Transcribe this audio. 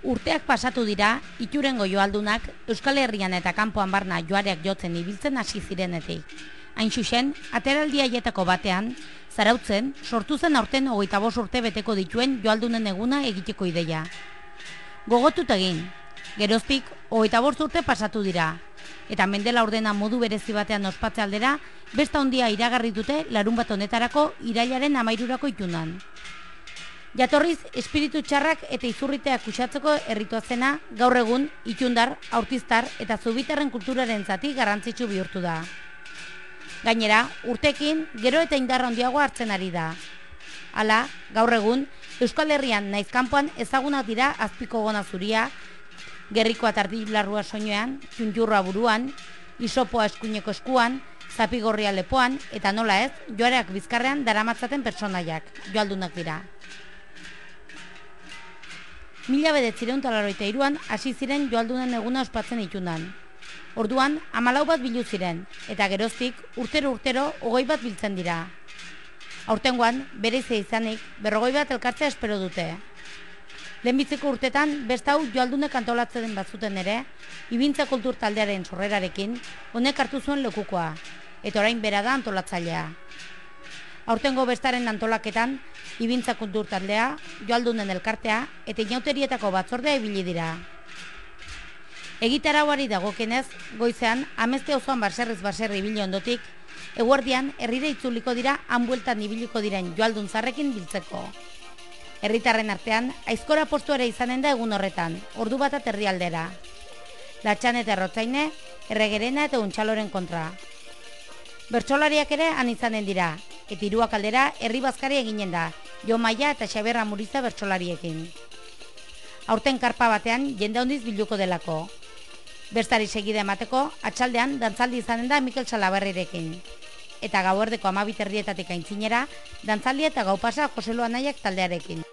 Urteak pasatu dira, Iturengo joaldunak Euskal Herrian eta kanpoan barna joareak jotzen ibiltzen hasi zirenetik. Hain zuzen, ateraldi haietako batean, Zarautzen, sortu zen aurten 25 urte beteko dituen joaldunen eguna egiteko ideia. Gogotut egin, geroztik 25 urte pasatu dira, eta Mendela ordena modu berezi batean ospatze aldera, besta handia iragarri dute larunbat honetarako irailaren 13rako itunan. Jatorriz, espiritu txarrak eta izurriteak uxatzeko erritua zena, gaur egun, itundar, aurtiztar eta zubitarren kulturaren zati garrantzitsu bihurtu da. Gainera, urtekin, gero eta indarra handiagoa hartzen ari da. Hala, gaur egun, Euskal Herrian naiz kanpoan ezagunak dira azpiko gona zuria, gerrikoa tardilarrua soinean, txuntxurroa buruan, isopoa eskuineko eskuan, zapigorria lepoan, eta nola ez, joareak bizkarrean daramatzaten pertsonaiak, joaldunak dira. 1983an hasi ziren joaldunen eguna ospatzen itunan. Orduan, 14 bat bildu ziren, eta geroztik urtero 20 bat biltzen dira. Aurtengoan, bereize izanik, 40 bat elkartzea espero dute. Lehenbiziko urtetan, besta hau joaldunek antolatzen bazuten ere, Ibintza kultur taldearen sorrerarekin, honek hartu zuen lekukoa, eta orain bera da antolatzailea. Aurtengo bestaren antolaketan, Ibintza kultur taldea, joaldunen elkartea eta inauterietako batzordea ibili dira. Egitarauari dagokienez, goizean, Amezte auzoan baserriz baserri ibili ondotik, eguerdian herrira itzuliko dira han bueltan ibiliko diren joaldun zarrekin biltzeko. Herritarren artean, aizkora postua ere izanen da egun horretan, ordu bat herrialdera. Latxan eta Errotzaine, Erregerena eta Untxaloren kontra. Bertsolariak ere han izanen dira, eta Hiruak aldera herri bazkari eginen da, Jo Maia eta Xaberra Muriza bertsolariekin. Aurten karpa batean jende handiz bilduko delako. Bestari segida emateko, atxaldean dantzaldi izanen da Mikel Salaberrirekin. Eta gauerdeko 12 herrietatik aintzinera, dantzaldi eta gaupasa Joselu Anaiak taldearekin.